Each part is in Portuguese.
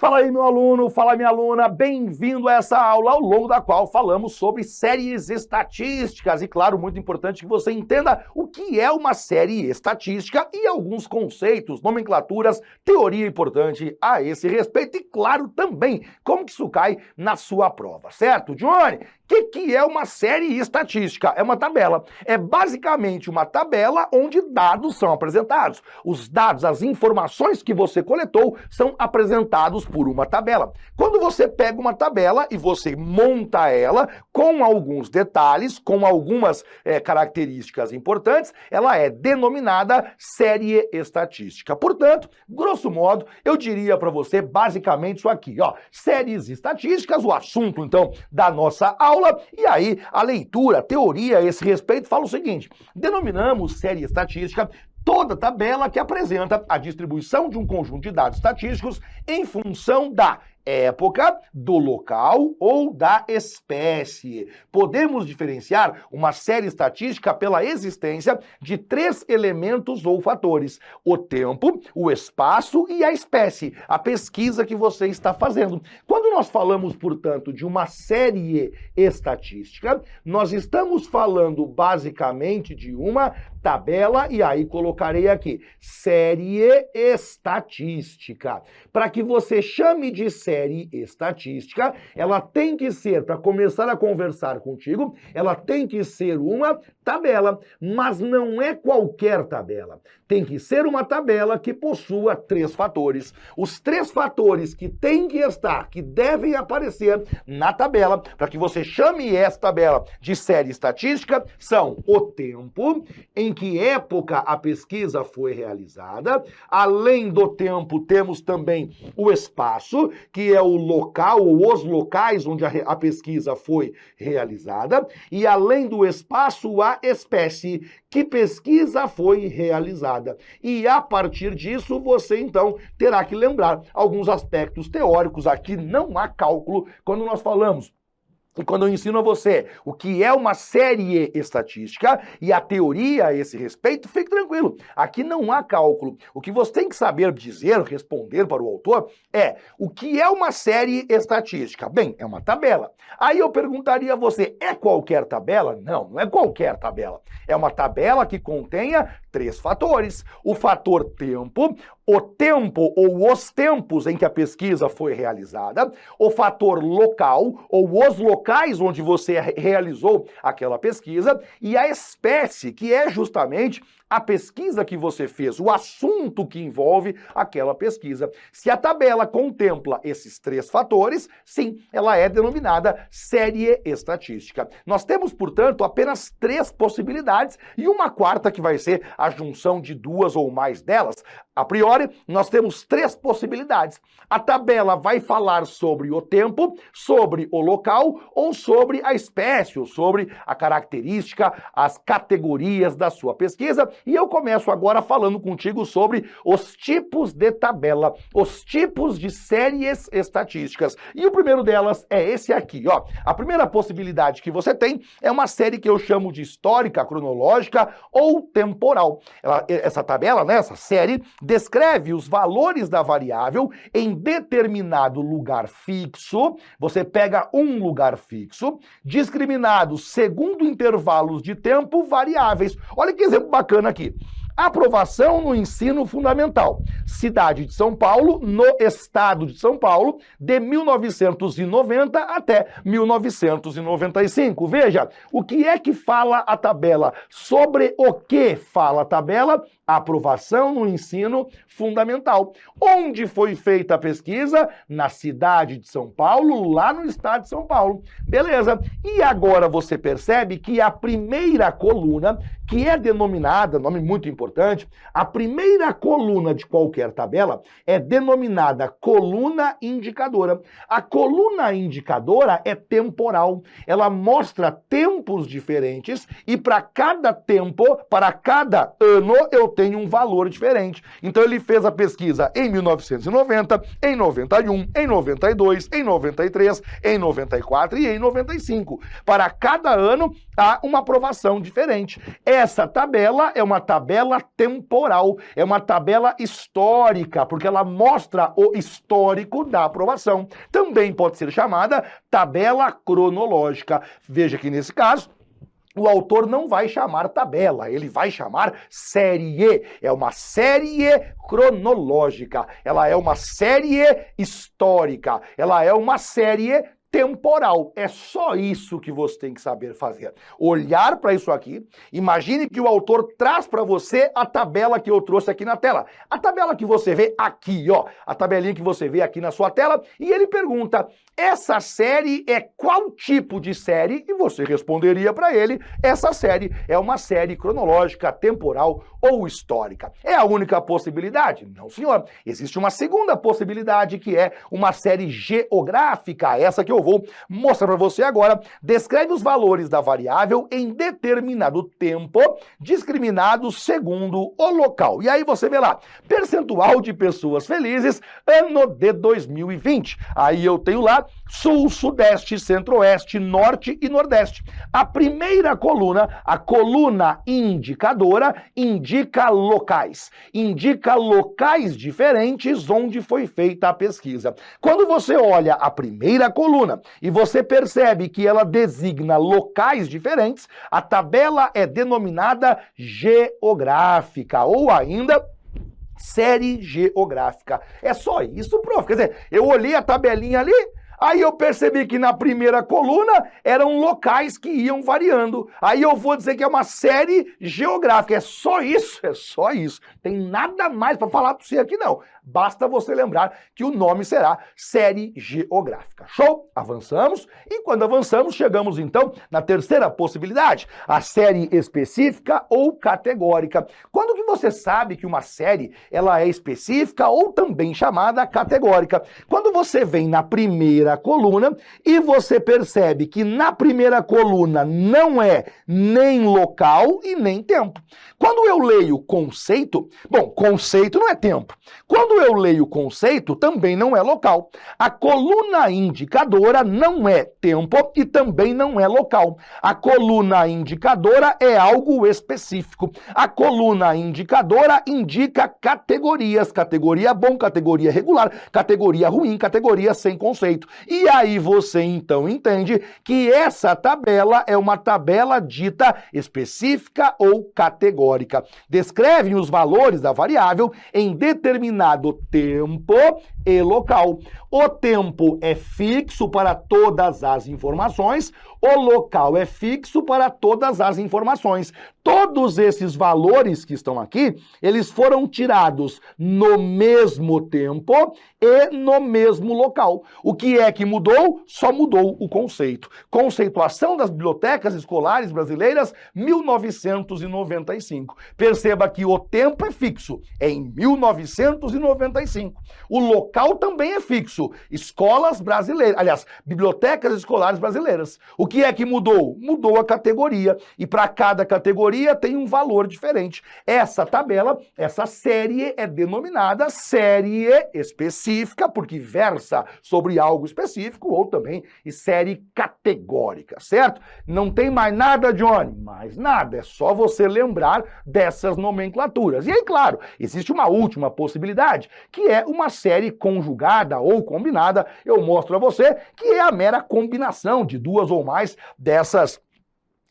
Fala aí, meu aluno, fala minha aluna, bem-vindo a essa aula ao longo da qual falamos sobre séries estatísticas. E claro, muito importante que você entenda o que é uma série estatística e alguns conceitos, nomenclaturas, teoria importante a esse respeito e claro também como que isso cai na sua prova, certo? Johnny, o que é uma série estatística? É uma tabela. É basicamente uma tabela onde dados são apresentados. Os dados, as informações que você coletou são apresentados por uma tabela. Quando você pega uma tabela e você monta ela com alguns detalhes, com algumas características importantes, ela é denominada série estatística. Portanto, grosso modo, eu diria para você basicamente isso aqui, ó, séries estatísticas, o assunto então da nossa aula, e aí a leitura, a teoria a esse respeito fala o seguinte: denominamos série estatística toda tabela que apresenta a distribuição de um conjunto de dados estatísticos em função da época, do local ou da espécie. Podemos diferenciar uma série estatística pela existência de 3 elementos ou fatores: o tempo, o espaço e a espécie, a pesquisa que você está fazendo. Quando nós falamos, portanto, de uma série estatística, nós estamos falando basicamente de uma tabela, e aí colocarei aqui, série estatística. Para que você chame de série estatística, ela tem que ser, para começar a conversar contigo, ela tem que ser uma tabela, mas não é qualquer tabela. Tem que ser uma tabela que possua 3 fatores. Os 3 fatores que têm que estar, que devem aparecer na tabela, para que você chame essa tabela de série estatística, são o tempo, em que época a pesquisa foi realizada. Além do tempo, temos também o espaço, que é o local ou os locais onde a pesquisa foi realizada. E além do espaço, a espécie, que pesquisa foi realizada. E a partir disso, você então terá que lembrar alguns aspectos teóricos. Aqui não há cálculo quando nós falamos. E quando eu ensino a você o que é uma série estatística e a teoria a esse respeito, fique tranquilo, aqui não há cálculo. O que você tem que saber dizer, responder para o autor, é o que é uma série estatística? Bem, é uma tabela. Aí eu perguntaria a você, é qualquer tabela? Não, não é qualquer tabela. É uma tabela que contenha 3 fatores. O fator tempo, o tempo ou os tempos em que a pesquisa foi realizada, o fator local ou os locais onde você realizou aquela pesquisa e a espécie, que é justamente a pesquisa que você fez, o assunto que envolve aquela pesquisa. Se a tabela contempla esses 3 fatores, sim, ela é denominada série estatística. Nós temos, portanto, apenas 3 possibilidades e uma quarta que vai ser a junção de 2 ou mais delas. A priori, nós temos 3 possibilidades. A tabela vai falar sobre o tempo, sobre o local ou sobre a espécie, ou sobre a característica, as categorias da sua pesquisa. E eu começo agora falando contigo sobre os tipos de tabela, os tipos de séries estatísticas. E o primeiro delas é esse aqui, ó. A primeira possibilidade que você tem é uma série que eu chamo de histórica, cronológica ou temporal. Essa tabela, né, essa série, descreve os valores da variável em determinado lugar fixo. Você pega um lugar fixo, discriminados segundo intervalos de tempo variáveis. Olha que exemplo bacana aqui. Aprovação no ensino fundamental. Cidade de São Paulo, no estado de São Paulo, de 1990 até 1995. Veja, o que é que fala a tabela? Sobre o que fala a tabela? Aprovação no ensino fundamental. Onde foi feita a pesquisa? Na cidade de São Paulo, lá no estado de São Paulo. Beleza. E agora você percebe que a primeira coluna, que é denominada, nome muito importante, a primeira coluna de qualquer tabela é denominada coluna indicadora. A coluna indicadora é temporal. Ela mostra tempos diferentes e para cada tempo, para cada ano, eu tenho tem um valor diferente. Então ele fez a pesquisa em 1990, em 91, em 92, em 93, em 94 e em 95. Para cada ano há uma aprovação diferente. Essa tabela é uma tabela temporal, é uma tabela histórica, porque ela mostra o histórico da aprovação. Também pode ser chamada tabela cronológica. Veja que nesse caso, o autor não vai chamar tabela, ele vai chamar série. É uma série cronológica, ela é uma série histórica, ela é uma série temporal. É só isso que você tem que saber fazer. Olhar para isso aqui, imagine que o autor traz para você a tabela que eu trouxe aqui na tela. A tabela que você vê aqui, ó, a tabelinha que você vê aqui na sua tela, e ele pergunta: essa série é qual tipo de série? E você responderia para ele: essa série é uma série cronológica, temporal ou histórica. É a única possibilidade? Não, senhor. Existe uma segunda possibilidade, que é uma série geográfica, essa que eu vou mostrar para você agora. Descreve os valores da variável em determinado tempo, discriminados segundo o local. E aí você vê lá, percentual de pessoas felizes, ano de 2020. Aí eu tenho lá Sul, Sudeste, Centro-Oeste, Norte e Nordeste. A primeira coluna, a coluna indicadora, indica locais diferentes onde foi feita a pesquisa. Quando você olha a primeira coluna e você percebe que ela designa locais diferentes, a tabela é denominada geográfica, ou ainda série geográfica. É só isso, prof. Quer dizer, eu olhei a tabelinha ali, aí eu percebi que na primeira coluna eram locais que iam variando. Aí eu vou dizer que é uma série geográfica. É só isso, é só isso. Tem nada mais para falar para você aqui não. Basta você lembrar que o nome será série geográfica. Show? Avançamos. E quando avançamos, chegamos então na terceira possibilidade, a série específica ou categórica. Quando que você sabe que uma série ela é específica ou também chamada categórica? Quando você vem na primeira coluna e você percebe que na primeira coluna não é nem local e nem tempo. Quando eu leio conceito, bom, conceito não é tempo. Quando eu leio conceito, também não é local. A coluna indicadora não é tempo e também não é local. A coluna indicadora é algo específico. A coluna indicadora indica categorias. Categoria bom, categoria regular, categoria ruim, categoria sem conceito. E aí você então entende que essa tabela é uma tabela dita específica ou categórica. Descreve os valores da variável em determinado tempo e local. O tempo é fixo para todas as informações, o local é fixo para todas as informações. Todos esses valores que estão aqui, eles foram tirados no mesmo tempo e no mesmo local. O que é que mudou? Só mudou o conceito. Conceituação das bibliotecas escolares brasileiras, 1995. Perceba que o tempo é fixo, é em 1995. O local também é fixo, escolas brasileiras, aliás, bibliotecas escolares brasileiras. O que é que mudou? Mudou a categoria, e para cada categoria tem um valor diferente. Essa tabela, essa série é denominada série específica, porque versa sobre algo específico, ou também série categórica, certo? Não tem mais nada, Johnny? Mais nada, é só você lembrar dessas nomenclaturas. E aí, claro, existe uma última possibilidade, que é uma série conjugada ou combinada. Eu mostro a você que é a mera combinação de duas ou mais dessas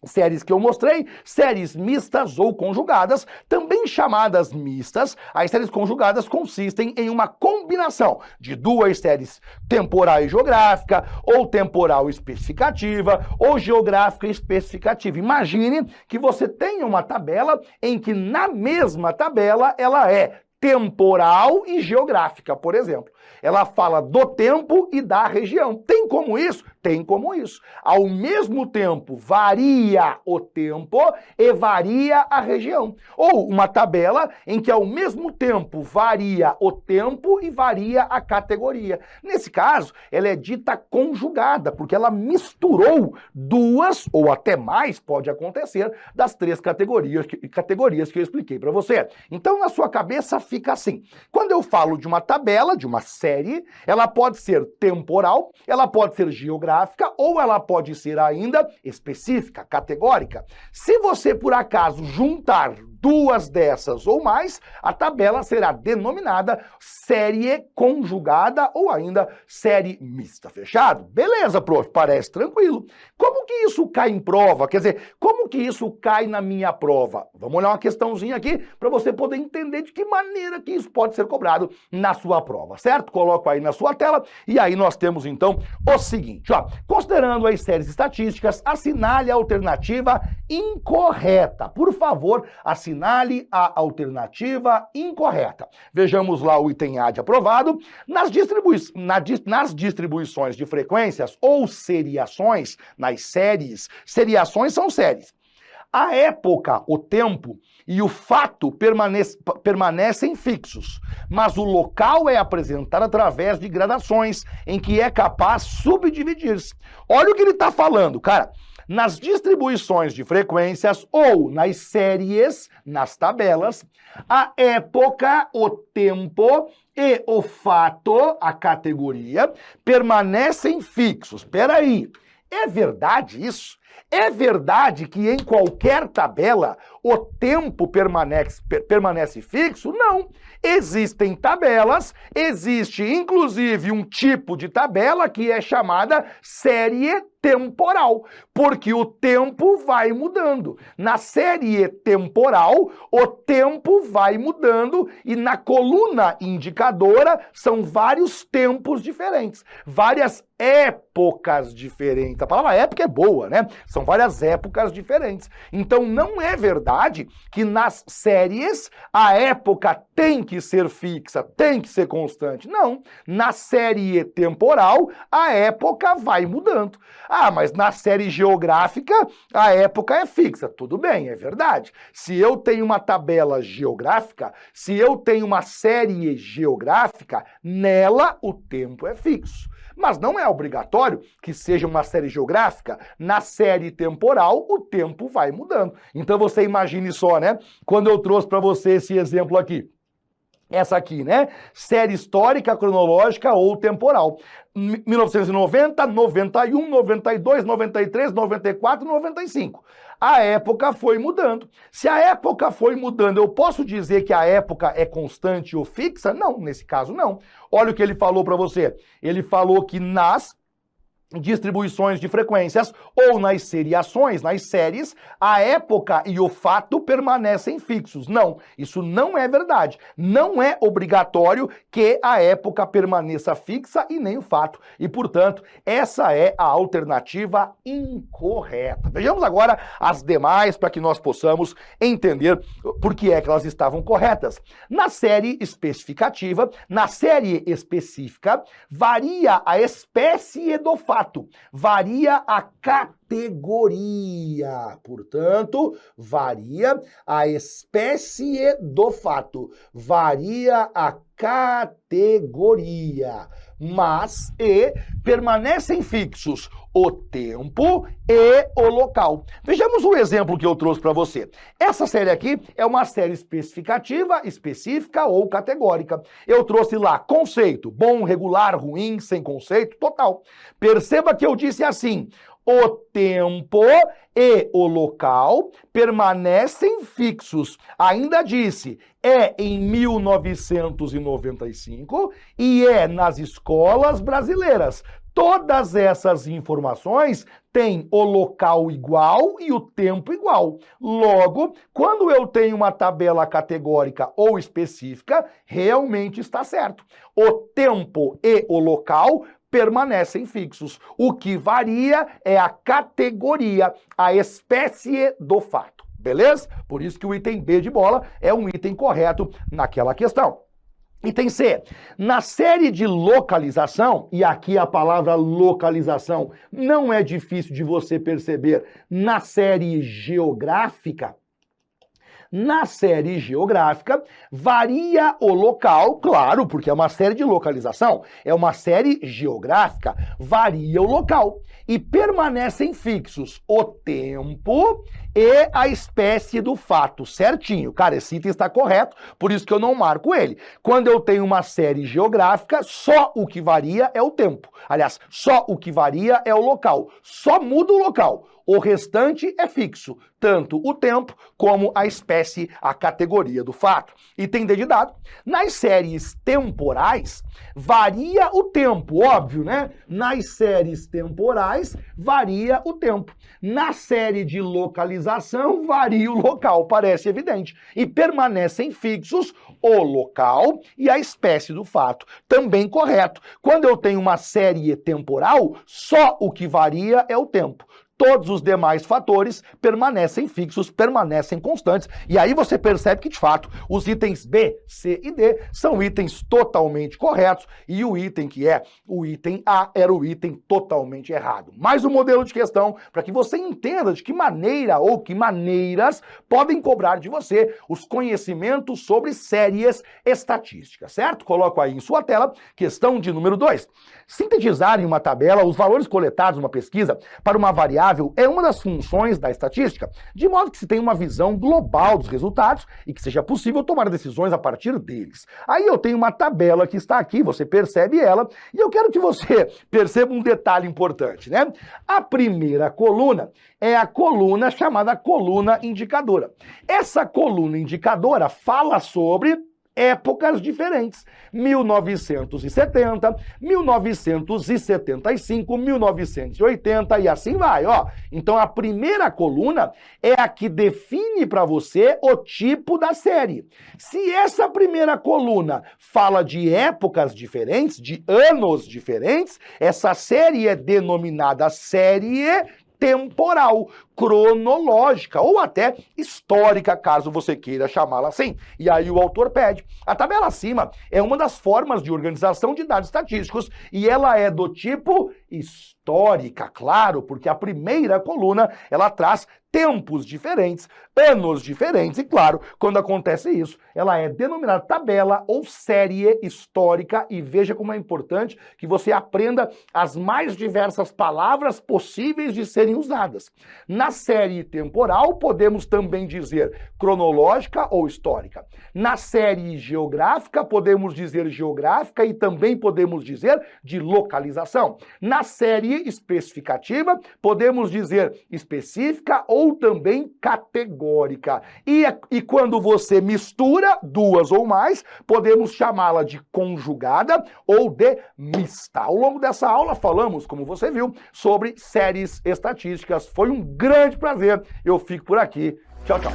séries que eu mostrei, séries mistas ou conjugadas, também chamadas mistas. As séries conjugadas consistem em uma combinação de duas séries temporal e geográfica, ou temporal especificativa, ou geográfica especificativa. Imagine que você tem uma tabela em que na mesma tabela ela é temporal e geográfica, por exemplo. Ela fala do tempo e da região. Tem como isso? Tem como isso. Ao mesmo tempo, varia o tempo e varia a região. Ou uma tabela em que ao mesmo tempo varia o tempo e varia a categoria. Nesse caso, ela é dita conjugada, porque ela misturou duas, ou até mais, pode acontecer, das três categorias que eu expliquei para você. Então, na sua cabeça fica assim. Quando eu falo de uma tabela, de uma série, ela pode ser temporal, ela pode ser geográfica ou ela pode ser ainda específica, categórica. Se você, por acaso, juntar duas dessas ou mais, a tabela será denominada série conjugada ou ainda série mista. Fechado? Beleza, prof, parece tranquilo. Como que isso cai em prova? Quer dizer, como que isso cai na minha prova? Vamos olhar uma questãozinha aqui para você poder entender de que maneira que isso pode ser cobrado na sua prova, certo? Coloco aí na sua tela e aí nós temos então o seguinte, ó, considerando as séries estatísticas, assinale a alternativa incorreta. Por favor, assinale a alternativa incorreta. Vejamos lá o item A de aprovado. Nas distribuições de frequências ou seriações, nas séries, seriações são séries. A época, o tempo e o fato permanecem fixos, mas o local é apresentado através de gradações em que é capaz subdividir-se. Olha o que ele está falando, cara. Nas distribuições de frequências ou nas séries, nas tabelas, a época, o tempo e o fato, a categoria, permanecem fixos. Espera aí, é verdade isso? É verdade que em qualquer tabela o tempo permanece fixo? Não. Existem tabelas, existe inclusive um tipo de tabela que é chamada série temporal, porque o tempo vai mudando. Na série temporal, o tempo vai mudando e na coluna indicadora são vários tempos diferentes, várias épocas diferentes. A palavra época é boa, né? São várias épocas diferentes. Então não é verdade que nas séries a época tem que ser fixa, tem que ser constante. Não. Na série temporal, a época vai mudando. Ah, mas na série geográfica, a época é fixa. Tudo bem, é verdade. Se eu tenho uma tabela geográfica, se eu tenho uma série geográfica, nela o tempo é fixo. Mas não é obrigatório que seja uma série geográfica. Na série temporal, o tempo vai mudando. Então você imagine só, né? Quando eu trouxe para você esse exemplo aqui. Essa aqui, né? Série histórica, cronológica ou temporal. 1990, 91, 92, 93, 94, 95. A época foi mudando. Se a época foi mudando, eu posso dizer que a época é constante ou fixa? Não, nesse caso não. Olha o que ele falou para você. Ele falou que nas distribuições de frequências ou nas seriações, nas séries, a época e o fato permanecem fixos. Não, isso não é verdade. Não é obrigatório que a época permaneça fixa e nem o fato. E, portanto, essa é a alternativa incorreta. Vejamos agora as demais para que nós possamos entender por que é que elas estavam corretas. Na série especificativa, na série específica, varia a espécie do fato. Varia a categoria, portanto, varia a espécie do fato, varia a categoria, mas permanecem fixos o tempo e o local. Vejamos o exemplo que eu trouxe para você. Essa série aqui é uma série especificativa, específica ou categórica. Eu trouxe lá conceito, bom, regular, ruim, sem conceito, total. Perceba que eu disse assim: o tempo e o local permanecem fixos. Ainda disse, é em 1995 e é nas escolas brasileiras. Todas essas informações têm o local igual e o tempo igual. Logo, quando eu tenho uma tabela categórica ou específica, realmente está certo. O tempo e o local permanecem fixos. O que varia é a categoria, a espécie do fato. Beleza? Por isso que o item B de bola é um item correto naquela questão. Item C, na série de localização, e aqui a palavra localização não é difícil de você perceber, na série geográfica, varia o local, claro, porque é uma série de localização, é uma série geográfica, varia o local e permanecem fixos o tempo e a espécie do fato, certinho. Cara, esse item está correto, por isso que eu não marco ele. Quando eu tenho uma série geográfica, só o que varia é o tempo. Aliás, só o que varia é o local. Só muda o local. O restante é fixo, tanto o tempo como a espécie, a categoria do fato. Item D de dado. Nas séries temporais, varia o tempo, óbvio, né? Nas séries temporais, varia o tempo. Na série de localização, varia o local, parece evidente. E permanecem fixos o local e a espécie do fato. Também correto. Quando eu tenho uma série temporal, só o que varia é o tempo. Todos os demais fatores permanecem fixos, permanecem constantes. E aí você percebe que, de fato, os itens B, C e D são itens totalmente corretos e o item que é o item A era o item totalmente errado. Mais um modelo de questão para que você entenda de que maneira ou que maneiras podem cobrar de você os conhecimentos sobre séries estatísticas, certo? Coloco aí em sua tela, questão de número 2. Sintetizar em uma tabela os valores coletados numa pesquisa para uma variável é uma das funções da estatística, de modo que se tenha uma visão global dos resultados e que seja possível tomar decisões a partir deles. Aí eu tenho uma tabela que está aqui, você percebe ela, e eu quero que você perceba um detalhe importante, né? A primeira coluna é a coluna chamada coluna indicadora. Essa coluna indicadora fala sobre épocas diferentes, 1970, 1975, 1980 e assim vai, ó. Então a primeira coluna é a que define para você o tipo da série. Se essa primeira coluna fala de épocas diferentes, de anos diferentes, essa série é denominada série temporal, cronológica ou até histórica, caso você queira chamá-la assim. E aí o autor pede. A tabela acima é uma das formas de organização de dados estatísticos e ela é do tipo histórica, claro, porque a primeira coluna ela traz tempos diferentes, anos diferentes e, claro, quando acontece isso, ela é denominada tabela ou série histórica e veja como é importante que você aprenda as mais diversas palavras possíveis de serem usadas. Na série temporal, podemos também dizer cronológica ou histórica. Na série geográfica, podemos dizer geográfica e também podemos dizer de localização. Na série especificativa, podemos dizer específica ou também categórica. E quando você mistura duas ou mais, podemos chamá-la de conjugada ou de mista. Ao longo dessa aula falamos, como você viu, sobre séries estatísticas. Foi um grande prazer. Eu fico por aqui. Tchau, tchau.